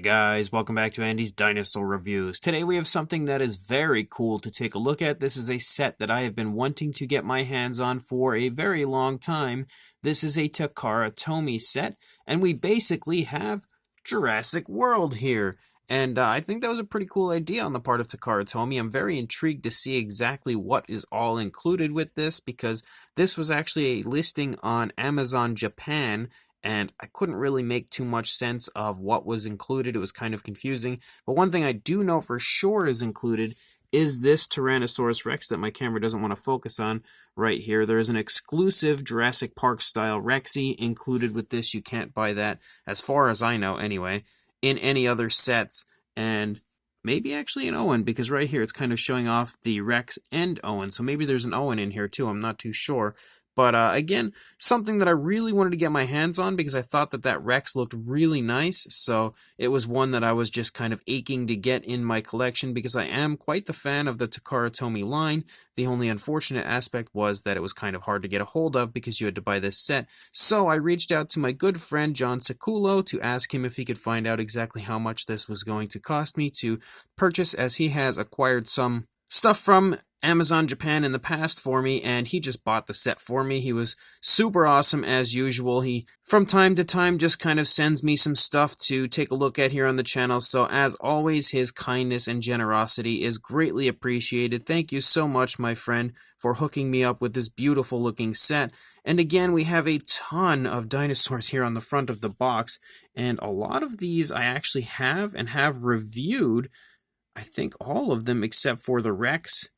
Hey guys, welcome back to Andy's Dinosaur Reviews. Today we have something that is very cool to take a look at. This is a set that I have been wanting to get my hands on for a very long time. This is a Takara Tomy set, and we basically have Jurassic World here. And I think that was a pretty cool idea on the part of Takara Tomy. I'm very intrigued to see exactly what is all included with this, because this was actually a listing on Amazon Japan, and I couldn't really make too much sense of what was included. It was kind of confusing. But one thing I do know for sure is included is this Tyrannosaurus Rex that my camera doesn't want to focus on right here. There is an exclusive Jurassic Park style Rexy included with this. You can't buy that, as far as I know anyway, in any other sets. And maybe actually an Owen, because right here it's kind of showing off the Rex and Owen. So maybe there's an Owen in here too. I'm not too sure. But again, something that I really wanted to get my hands on because I thought that that Rex looked really nice. So it was one that I was just kind of aching to get in my collection because I am quite the fan of the Takara Tomy line. The only unfortunate aspect was that it was kind of hard to get a hold of because you had to buy this set. So I reached out to my good friend John Seculo to ask him if he could find out exactly how much this was going to cost me to purchase, as he has acquired some stuff from Amazon Japan in the past for me, and he just bought the set for me. He was super awesome as usual. He, from time to time, just kind of sends me some stuff to take a look at here on the channel, so as always, his kindness and generosity is greatly appreciated. Thank you so much, my friend, for hooking me up with this beautiful looking set. And again, we have a ton of dinosaurs here on the front of the box, and a lot of these I actually have and have reviewed. I think all of them except for the Rex.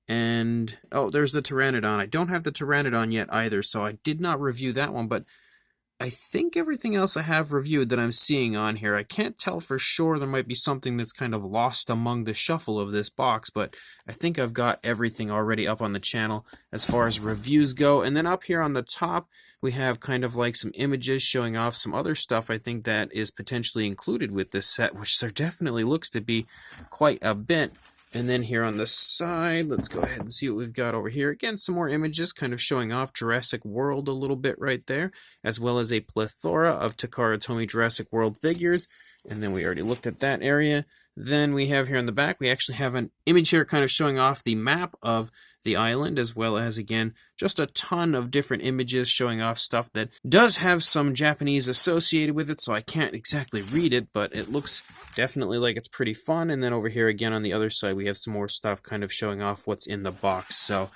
And, oh, there's the Pteranodon. I don't have the Pteranodon yet either, so I did not review that one, but I think everything else I have reviewed that I'm seeing on here. I can't tell for sure. There might be something that's kind of lost among the shuffle of this box, but I think I've got everything already up on the channel as far as reviews go. And then up here on the top, we have kind of like some images showing off some other stuff I think that is potentially included with this set, which there definitely looks to be quite a bit. And then here on the side, let's go ahead and see what we've got over here. Again, some more images kind of showing off Jurassic World a little bit right there, as well as a plethora of Takara Tomy Jurassic World figures. And then we already looked at that area. Then we have here on the back, we actually have an image here kind of showing off the map of the island, as well as, again, just a ton of different images showing off stuff that does have some Japanese associated with it, so I can't exactly read it, but it looks definitely like it's pretty fun. And then over here again on the other side, we have some more stuff kind of showing off what's in the box. So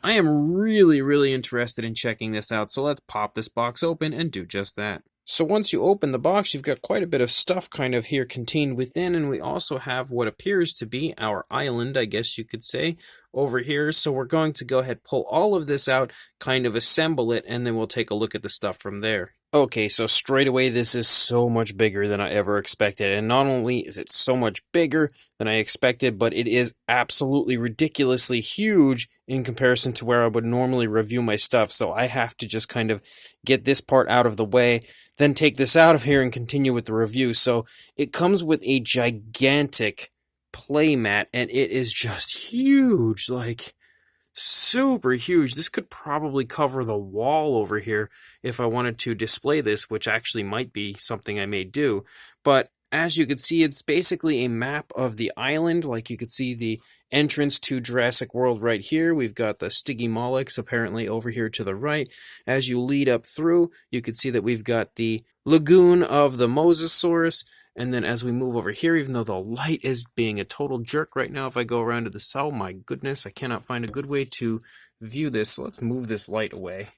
I am really interested in checking this out, so let's pop this box open and do just that. So once you open the box, you've got quite a bit of stuff kind of here contained within, and we also have what appears to be our island, I guess you could say, over here. So we're going to go ahead, pull all of this out, kind of assemble it, and then we'll take a look at the stuff from there. Okay, so straight away, this is so much bigger than I ever expected. And not only is it so much bigger than I expected, but it is absolutely ridiculously huge in comparison to where I would normally review my stuff. So I have to just kind of get this part out of the way, then take this out of here and continue with the review. So it comes with a gigantic playmat, and it is just huge, like super huge. This could probably cover the wall over here if I wanted to display this, which actually might be something I may do. But as you can see, it's basically a map of the island. Like you could see the entrance to Jurassic World right here. We've got the Stygimolochs apparently over here to the right. As you lead up through, you can see that we've got the lagoon of the Mosasaurus. And then as we move over here, even though the light is being a total jerk right now, if I go around to the south, my goodness, I cannot find a good way to view this. So let's move this light away.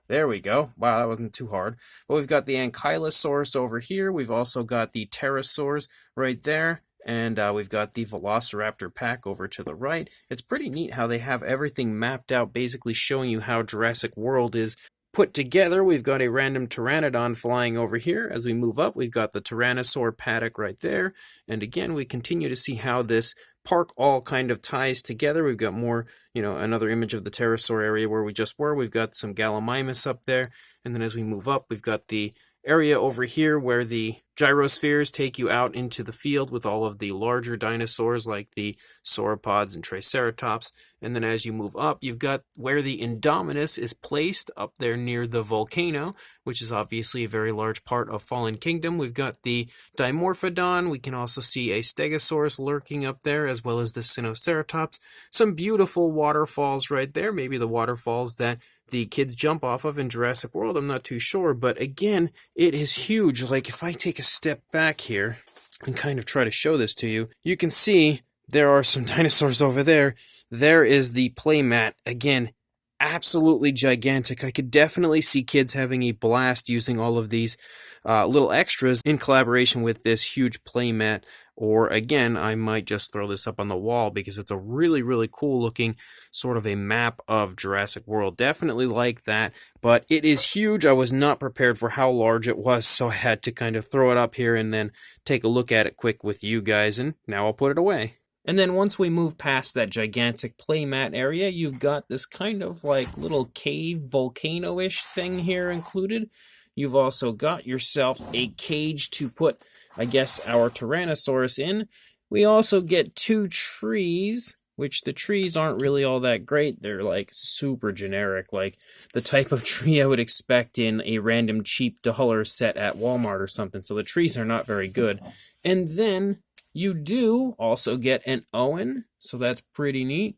There we go. Wow, that wasn't too hard. But we've got the Ankylosaurus over here. We've also got the pterosaurs right there. And we've got the Velociraptor pack over to the right. It's pretty neat how they have everything mapped out, basically showing you how Jurassic World is put together. We've got a random Pteranodon flying over here. As we move up, we've got the Tyrannosaur paddock right there. And again, we continue to see how this park all kind of ties together. We've got more, another image of the pterosaur area where we just were. We've got some Gallimimus up there. And then as we move up, we've got the area over here where the gyrospheres take you out into the field with all of the larger dinosaurs like the sauropods and triceratops. And then as you move up, you've got where the Indominus is placed up there near the volcano, which is obviously a very large part of Fallen Kingdom. We've got the Dimorphodon. We can also see a Stegosaurus lurking up there, as well as the Sinoceratops. Some beautiful waterfalls right there. Maybe the waterfalls that the kids jump off of in Jurassic World. I'm not too sure. But again, it is huge. Like if I take a step back here and kind of try to show this to you, you can see there are some dinosaurs over there. There is the playmat. Again, absolutely gigantic. I could definitely see kids having a blast using all of these little extras in collaboration with this huge playmat. Or again, I might just throw this up on the wall because it's a really, really cool looking sort of a map of Jurassic World. Definitely like that, but it is huge. I was not prepared for how large it was, so I had to kind of throw it up here and then take a look at it quick with you guys, and now I'll put it away. And then once we move past that gigantic playmat area, you've got this kind of like little cave volcano-ish thing here included. You've also got yourself a cage to put, I guess, our Tyrannosaurus in. We also get 2 trees, which the trees aren't really all that great. They're like super generic, like the type of tree I would expect in a random cheap dollar set at Walmart or something. So the trees are not very good. And then you do also get an Owen, so that's pretty neat.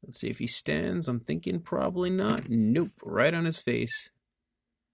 Let's see if he stands. I'm thinking probably not. Nope, right on his face.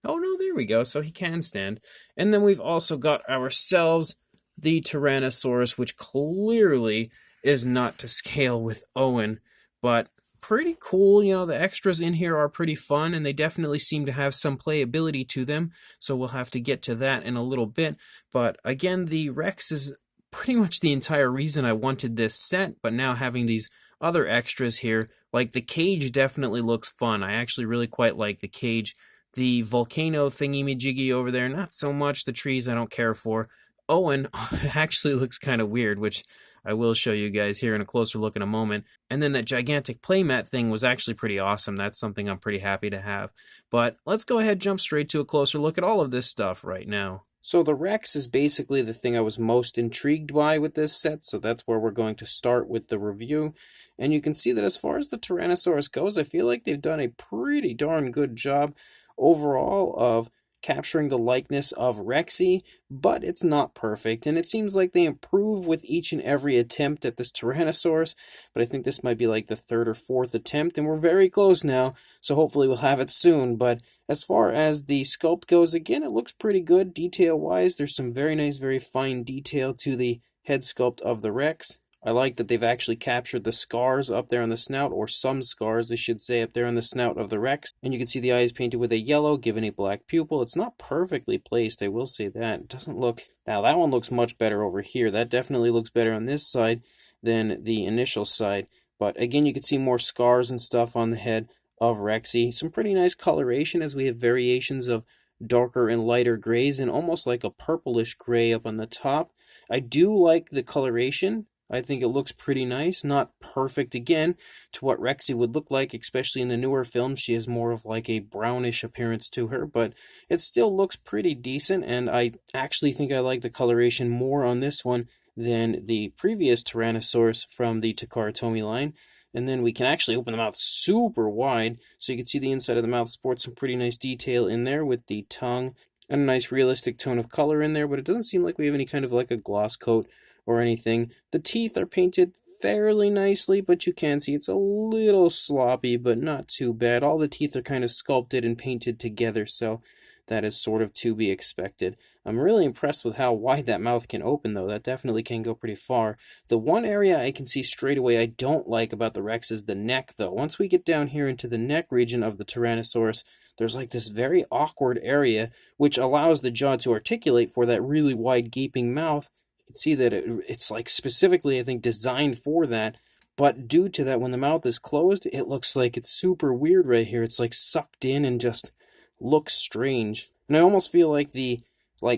Oh no, there we go, so he can stand. And then we've also got ourselves the Tyrannosaurus, which clearly is not to scale with Owen, but pretty cool. You know, the extras in here are pretty fun, and they definitely seem to have some playability to them, so we'll have to get to that in a little bit. But again, the Rex is pretty much the entire reason I wanted this set, but now having these other extras here, like the cage definitely looks fun. I actually really quite like the cage. The volcano thingy-majiggy over there, not so much. The trees I don't care for. Owen actually looks kind of weird, which I will show you guys here in a closer look in a moment. And then that gigantic playmat thing was actually pretty awesome. That's something I'm pretty happy to have. But let's go ahead and jump straight to a closer look at all of this stuff right now. So the Rex is basically the thing I was most intrigued by with this set, so that's where we're going to start with the review. And you can see that as far as the Tyrannosaurus goes, I feel like they've done a pretty darn good job overall of capturing the likeness of Rexy, but it's not perfect, and it seems like they improve with each and every attempt at this Tyrannosaurus, but I think this might be like the 3rd or 4th attempt, and we're very close now, so hopefully we'll have it soon. But as far as the sculpt goes, again, it looks pretty good detail-wise. There's some very nice, very fine detail to the head sculpt of the Rex. I like that they've actually captured the scars up there on the snout, or some scars, I should say, up there on the snout of the Rex. And you can see the eyes painted with a yellow, given a black pupil. It's not perfectly placed, I will say that. It doesn't look... Now, that one looks much better over here. That definitely looks better on this side than the initial side. But again, you can see more scars and stuff on the head of Rexy. Some pretty nice coloration, as we have variations of darker and lighter grays, and almost like a purplish gray up on the top. I do like the coloration. I think it looks pretty nice. Not perfect, again, to what Rexy would look like, especially in the newer films. She has more of like a brownish appearance to her, but it still looks pretty decent, and I actually think I like the coloration more on this one than the previous Tyrannosaurus from the Takara Tomy line. And then we can actually open the mouth super wide, so you can see the inside of the mouth sports some pretty nice detail in there with the tongue and a nice realistic tone of color in there, but it doesn't seem like we have any kind of like a gloss coat or anything. The teeth are painted fairly nicely, but you can see it's a little sloppy, but not too bad. All the teeth are kind of sculpted and painted together, so that is sort of to be expected. I'm really impressed with how wide that mouth can open, though. That definitely can go pretty far. The one area I can see straight away I don't like about the Rex is the neck, though. Once we get down here into the neck region of the Tyrannosaurus, there's like this very awkward area, which allows the jaw to articulate for that really wide gaping mouth. You can see that it's like specifically, I think, designed for that. But due to that, when the mouth is closed, it looks like it's super weird right here. It's like sucked in and just looks strange. And I almost feel like the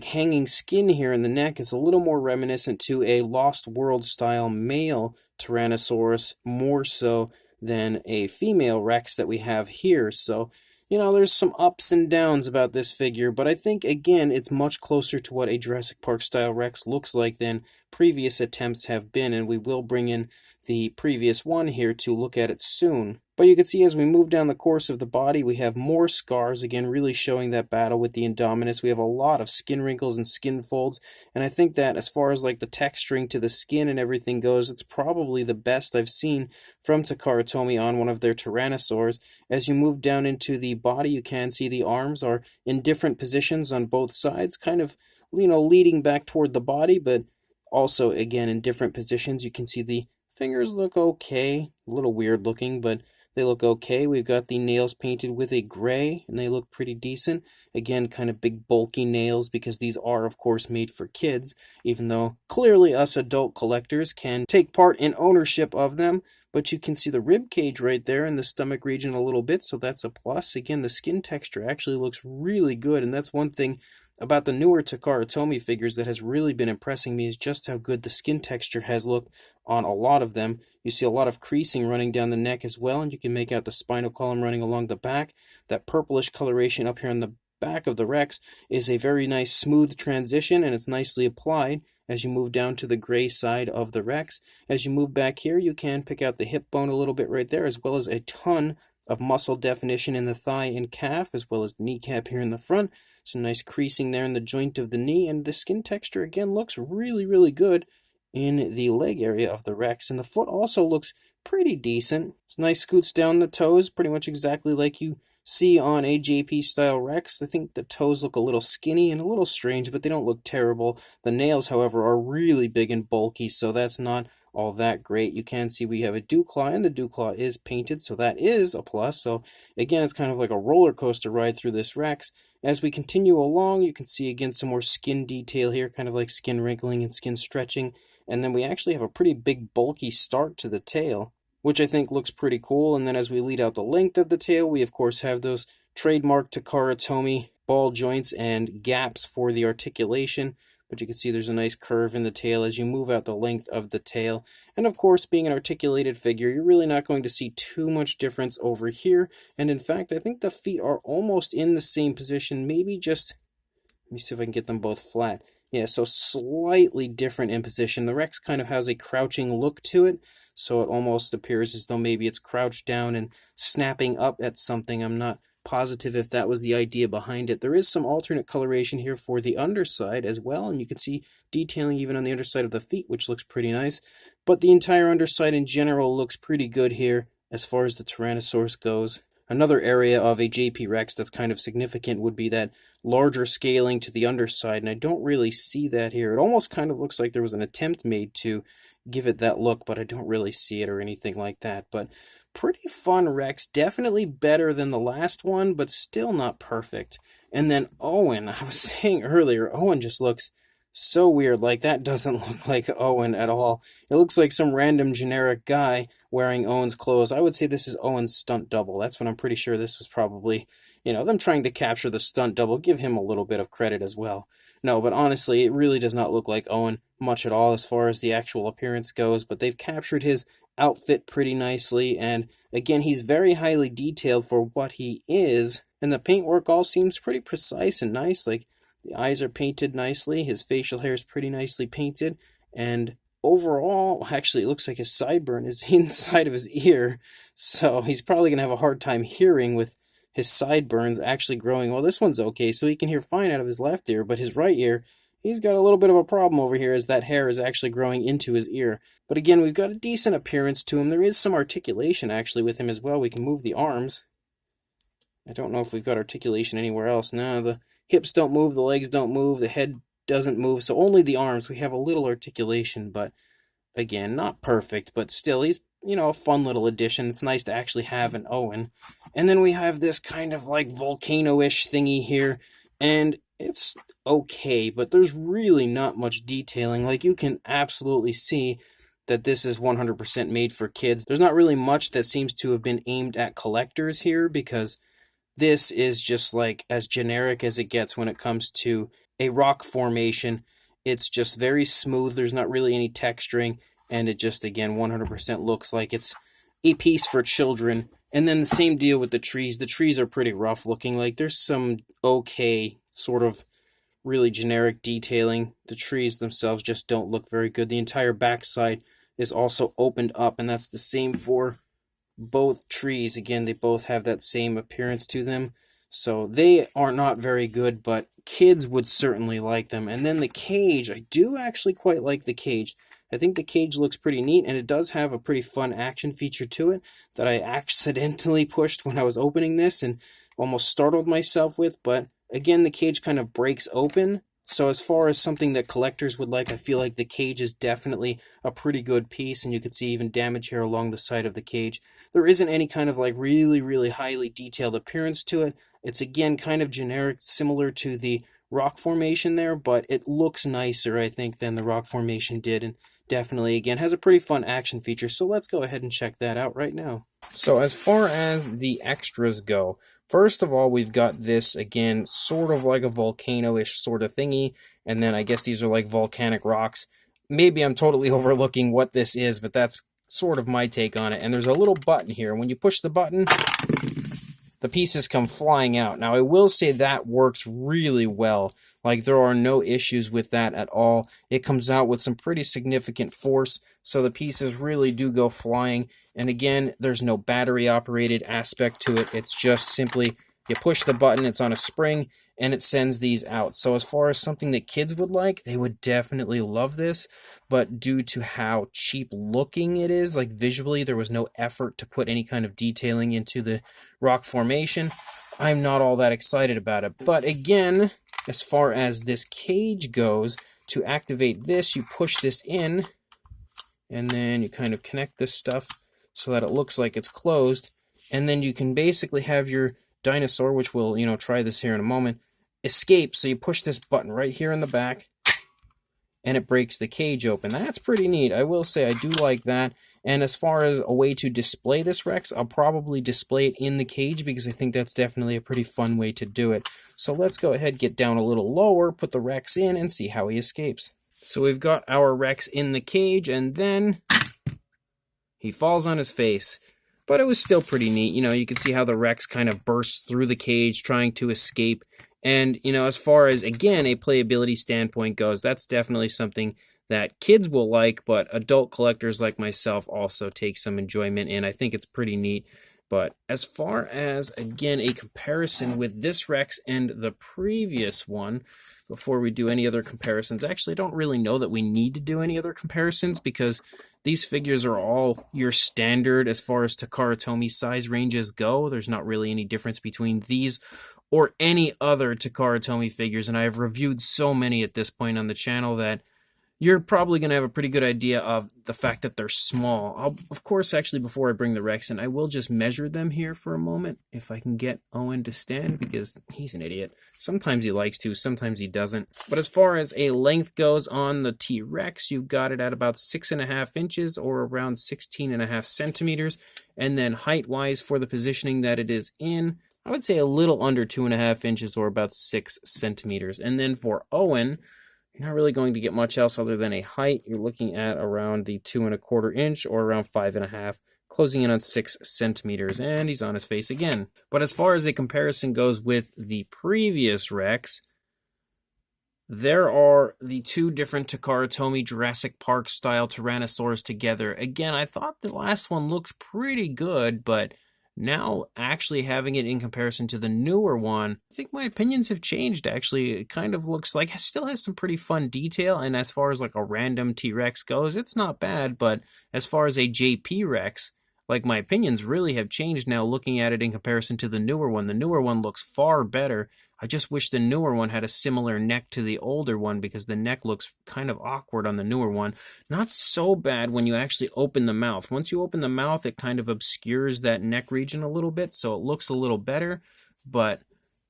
hanging skin here in the neck is a little more reminiscent to a Lost World style male Tyrannosaurus, more so than a female Rex that we have here. So There's some ups and downs about this figure, but I think, again, it's much closer to what a Jurassic Park style Rex looks like than previous attempts have been, and we will bring in the previous one here to look at it soon. But you can see as we move down the course of the body, we have more scars, again, really showing that battle with the Indominus. We have a lot of skin wrinkles and skin folds, and I think that as far as like the texturing to the skin and everything goes, it's probably the best I've seen from Takara Tomy on one of their Tyrannosaurs. As you move down into the body, you can see the arms are in different positions on both sides, kind of, leading back toward the body, but also, again, in different positions. You can see the fingers look okay, a little weird looking, but they look okay. We've got the nails painted with a gray, and they look pretty decent. Again, kind of big bulky nails because these are, of course, made for kids, even though clearly us adult collectors can take part in ownership of them. But you can see the rib cage right there in the stomach region a little bit, so that's a plus. Again, the skin texture actually looks really good, and that's one thing about the newer Takara Tomy figures that has really been impressing me, is just how good the skin texture has looked on a lot of them. You see a lot of creasing running down the neck as well, and you can make out the spinal column running along the back. That purplish coloration up here on the back of the Rex is a very nice smooth transition, and it's nicely applied as you move down to the gray side of the Rex. As you move back here, you can pick out the hip bone a little bit right there, as well as a ton of muscle definition in the thigh and calf, as well as the kneecap here in the front. Some nice creasing there in the joint of the knee, and the skin texture again looks really, really good in the leg area of the Rex, and the foot also looks pretty decent. It's nice scoots down the toes, pretty much exactly like you see on a JP style Rex. I think the toes look a little skinny and a little strange, but they don't look terrible. The nails, however, are really big and bulky, so that's not all that great. You can see we have a dew claw, and the dew claw is painted, so that is a plus. So again, it's kind of like a roller coaster ride through this Rex. As we continue along, you can see again some more skin detail here, kind of like skin wrinkling and skin stretching. And then we actually have a pretty big bulky start to the tail, which I think looks pretty cool. And then as we lead out the length of the tail, we of course have those trademark Takara Tomy ball joints and gaps for the articulation. But you can see there's a nice curve in the tail as you move out the length of the tail. And of course, being an articulated figure, you're really not going to see too much difference over here. And in fact, I think the feet are almost in the same position, maybe just, let me see if I can get them both flat. Yeah, so slightly different in position. The Rex kind of has a crouching look to it, so it almost appears as though maybe it's crouched down and snapping up at something. I'm not positive if that was the idea behind it. There is some alternate coloration here for the underside as well, and you can see detailing even on the underside of the feet, which looks pretty nice. But the entire underside in general looks pretty good here as far as the Tyrannosaurus goes. Another area of a JP Rex that's kind of significant would be that larger scaling to the underside, and I don't really see that here. It almost kind of looks like there was an attempt made to give it that look, but I don't really see it or anything like that. But pretty fun Rex, definitely better than the last one, but still not perfect. And then Owen, I was saying earlier, Owen just looks so weird. Like, that doesn't look like Owen at all. It looks like some random generic guy wearing Owen's clothes. I would say this is Owen's stunt double. That's what I'm pretty sure this was probably, them trying to capture the stunt double. Give him a little bit of credit as well. No, but honestly, it really does not look like Owen much at all as far as the actual appearance goes, but they've captured his outfit pretty nicely, and again, he's very highly detailed for what he is, and the paintwork all seems pretty precise and nice. Like, the eyes are painted nicely, his facial hair is pretty nicely painted, and overall, actually, it looks like his sideburn is inside of his ear, so he's probably going to have a hard time hearing with his sideburns actually growing. Well, this one's okay, so he can hear fine out of his left ear, but his right ear, he's got a little bit of a problem over here as that hair is actually growing into his ear. But again, we've got a decent appearance to him. There is some articulation actually with him as well. We can move the arms. I don't know if we've got articulation anywhere else. No, the hips don't move, the legs don't move, the head doesn't move, so only the arms. We have a little articulation, but again, not perfect, but still, he's, a fun little addition. It's nice to actually have an Owen. And then we have this kind of like volcano-ish thingy here, and it's okay, but there's really not much detailing. Like, you can absolutely see that this is 100% made for kids. There's not really much that seems to have been aimed at collectors here, because this is just like as generic as it gets when it comes to a rock formation. It's just very smooth. There's not really any texturing, and it just, again, 100% looks like it's a piece for children. And then the same deal with the trees. The trees are pretty rough looking. Like, there's some okay sort of really generic detailing. The trees themselves just don't look very good. The entire backside is also opened up, and that's the same for both trees. Again, they both have that same appearance to them. So they are not very good, but kids would certainly like them. And then the cage, I do actually quite like the cage. I think the cage looks pretty neat, and it does have a pretty fun action feature to it that I accidentally pushed when I was opening this and almost startled myself with. But again, the cage kind of breaks open. So as far as something that collectors would like, I feel like the cage is definitely a pretty good piece, and you can see even damage here along the side of the cage. There isn't any kind of like really, really highly detailed appearance to it. It's again kind of generic, similar to the rock formation there, but it looks nicer, I think, than the rock formation did, and definitely, again, has a pretty fun action feature. So let's go ahead and check that out right now. So as far as the extras go, first of all, we've got this, again, sort of like a volcano-ish sort of thingy, and then I guess these are like volcanic rocks. Maybe I'm totally overlooking what this is, but that's sort of my take on it. And there's a little button here. When you push the button, the pieces come flying out. Now, I will say that works really well. Like, there are no issues with that at all. It comes out with some pretty significant force, so the pieces really do go flying. And again, there's no battery-operated aspect to it. It's just simply you push the button, it's on a spring, and it sends these out. So as far as something that kids would like, they would definitely love this. But due to how cheap looking it is, like visually, there was no effort to put any kind of detailing into the rock formation. I'm not all that excited about it. But again, as far as this cage goes, to activate this, you push this in, and then you kind of connect this stuff so that it looks like it's closed. And then you can basically have your dinosaur, which we'll, try this here in a moment, escape. So you push this button right here in the back, and it breaks the cage open. That's pretty neat. I will say I do like that. And as far as a way to display this Rex, I'll probably display it in the cage because I think that's definitely a pretty fun way to do it. So let's go ahead, get down a little lower, put the Rex in, and see how he escapes. So we've got our Rex in the cage, and then he falls on his face. But it was still pretty neat. You can see how the Rex kind of bursts through the cage trying to escape. And, as far as, again, a playability standpoint goes, that's definitely something that kids will like, but adult collectors like myself also take some enjoyment in. I think it's pretty neat. But as far as, again, a comparison with this Rex and the previous one, before we do any other comparisons, actually, I don't really know that we need to do any other comparisons because these figures are all your standard as far as Takara Tomy size ranges go. There's not really any difference between these or any other Takara Tomy figures, and I have reviewed so many at this point on the channel that you're probably going to have a pretty good idea of the fact that they're small. Of course, actually, before I bring the Rex in, I will just measure them here for a moment, if I can get Owen to stand, because he's an idiot. Sometimes he likes to, sometimes he doesn't. But as far as a length goes on the T-Rex, you've got it at about 6.5 inches, or around 16.5 centimeters. And then height-wise, for the positioning that it is in, I would say a little under 2.5 inches, or about 6 centimeters. And then for Owen, you're not really going to get much else other than a height. You're looking at around the 2.25 inch or around 5.5, closing in on 6 centimeters, and he's on his face again. But as far as a comparison goes with the previous Rex, there are the two different Takara Tomy Jurassic Park style Tyrannosaurs together. Again, I thought the last one looks pretty good, but now, actually having it in comparison to the newer one, I think my opinions have changed, actually. It kind of looks like it still has some pretty fun detail, and as far as like a random T-Rex goes, it's not bad, but as far as a JP Rex, like my opinions really have changed now looking at it in comparison to the newer one. The newer one looks far better. I just wish the newer one had a similar neck to the older one because the neck looks kind of awkward on the newer one. Not so bad when you actually open the mouth. Once you open the mouth, it kind of obscures that neck region a little bit, so it looks a little better, but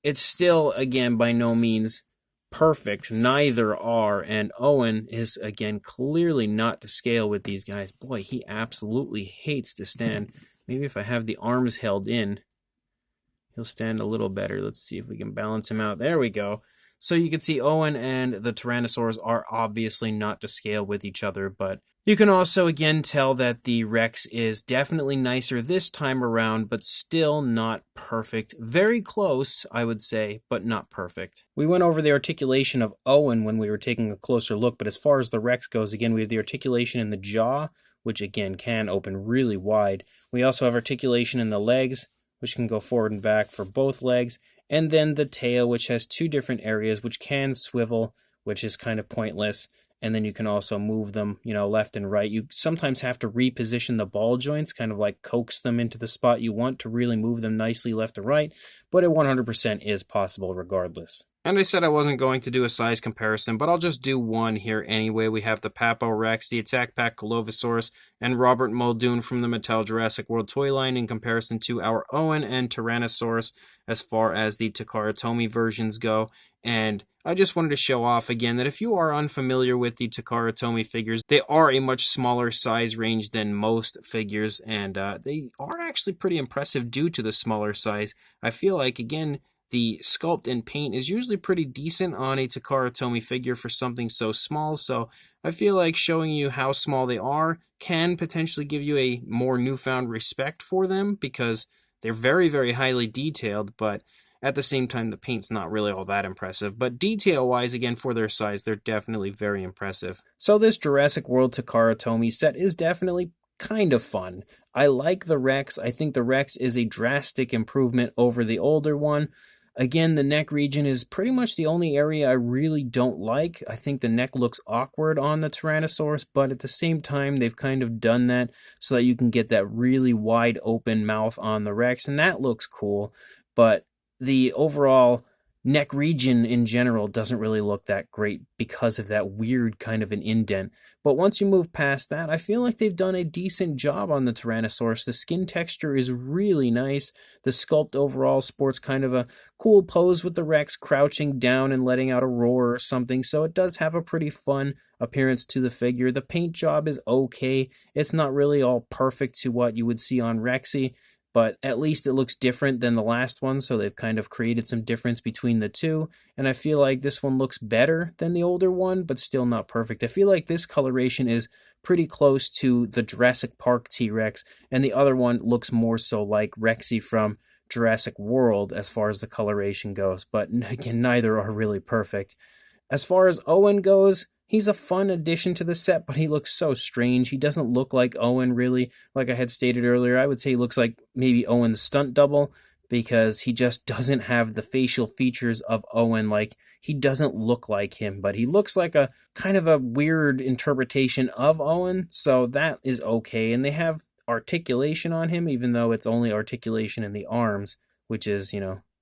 it's still, again, by no means perfect. Neither are, and Owen is, again, clearly not to scale with these guys. Boy, he absolutely hates to stand. Maybe if I have the arms held in, he'll stand a little better. Let's see if we can balance him out. There we go. So you can see Owen and the Tyrannosaurs are obviously not to scale with each other, but You can also again tell that the Rex is definitely nicer this time around, but still not perfect. Very close, I would say, but not perfect. We went over the articulation of Owen when we were taking a closer look, but as far as the Rex goes, again, we have the articulation in the jaw, which again can open really wide. We also have articulation in the legs, which can go forward and back for both legs, and then the tail, which has two different areas, which can swivel, which is kind of pointless. And then you can also move them, left and right. You sometimes have to reposition the ball joints, kind of like coax them into the spot you want to really move them nicely left to right, but it 100% is possible regardless. And I said I wasn't going to do a size comparison, but I'll just do one here anyway. We have the Papo Rex, the Attack Pack Colovosaurus, and Robert Muldoon from the Mattel Jurassic World toy line in comparison to our Owen and Tyrannosaurus as far as the Takara Tomy versions go. And I just wanted to show off again that if you are unfamiliar with the Takara Tomy figures, they are a much smaller size range than most figures, and they are actually pretty impressive due to the smaller size. I feel like, again, the sculpt and paint is usually pretty decent on a Takara Tomy figure for something so small, so I feel like showing you how small they are can potentially give you a more newfound respect for them, because they're very, very highly detailed, but at the same time, the paint's not really all that impressive. But detail-wise, again, for their size, they're definitely very impressive. So this Jurassic World Takara Tomy set is definitely kind of fun. I like the Rex. I think the Rex is a drastic improvement over the older one. Again, the neck region is pretty much the only area I really don't like. I think the neck looks awkward on the Tyrannosaurus, but at the same time, they've kind of done that so that you can get that really wide open mouth on the Rex, and that looks cool. But the overall neck region in general doesn't really look that great because of that weird kind of an indent. But once you move past that, I feel like they've done a decent job on the Tyrannosaurus. The skin texture is really nice. The sculpt overall sports kind of a cool pose with the Rex crouching down and letting out a roar or something, so it does have a pretty fun appearance to the figure. The paint job is okay. It's not really all perfect to what you would see on Rexy, but at least it looks different than the last one, so they've kind of created some difference between the two, and I feel like this one looks better than the older one, but still not perfect. I feel like this coloration is pretty close to the Jurassic Park T-Rex, and the other one looks more so like Rexy from Jurassic World as far as the coloration goes, but again, neither are really perfect. As far as Owen goes, he's a fun addition to the set, but he looks so strange. He doesn't look like Owen, really. Like I had stated earlier, I would say he looks like maybe Owen's stunt double, because he just doesn't have the facial features of Owen. Like, he doesn't look like him, but he looks like a kind of a weird interpretation of Owen, so that is okay. And they have articulation on him, even though it's only articulation in the arms, which is,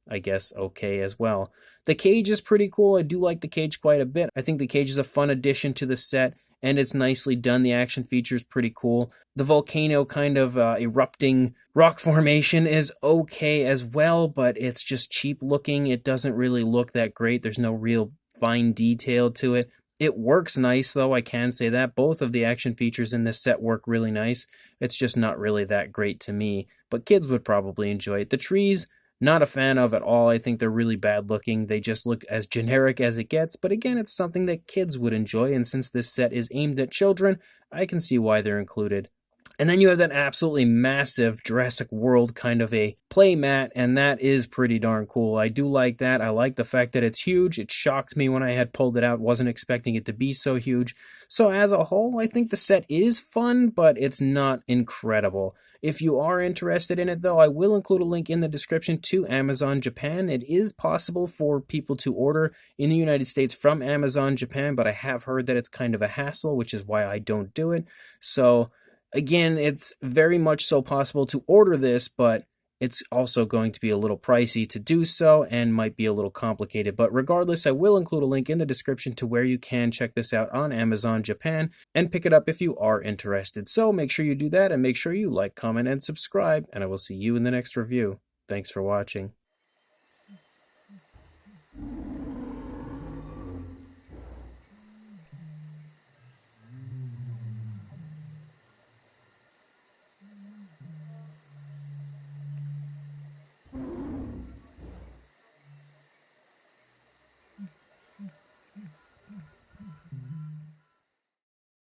I guess okay as well. The cage is pretty cool. I do like the cage quite a bit. I think the cage is a fun addition to the set, and it's nicely done. The action feature is pretty cool. The volcano kind of erupting rock formation is okay as well, but it's just cheap looking. It doesn't really look that great. There's no real fine detail to it. It works nice, though, I can say that. Both of the action features in this set work really nice. It's just not really that great to me, but kids would probably enjoy it. The trees, not a fan of at all. I think they're really bad looking. They just look as generic as it gets, but again, it's something that kids would enjoy, and since this set is aimed at children, I can see why they're included. And then you have that absolutely massive Jurassic World kind of a play mat, and that is pretty darn cool. I do like that. I like the fact that it's huge. It shocked me when I had pulled it out. Wasn't expecting it to be so huge. So as a whole, I think the set is fun, but it's not incredible. If you are interested in it, though, I will include a link in the description to Amazon Japan. It is possible for people to order in the United States from Amazon Japan, but I have heard that it's kind of a hassle, which is why I don't do it. So again, it's very much so possible to order this, but it's also going to be a little pricey to do so and might be a little complicated. But regardless, I will include a link in the description to where you can check this out on Amazon Japan and pick it up if you are interested. So make sure you do that, and make sure you like, comment, and subscribe, and I will see you in the next review. Thanks for watching.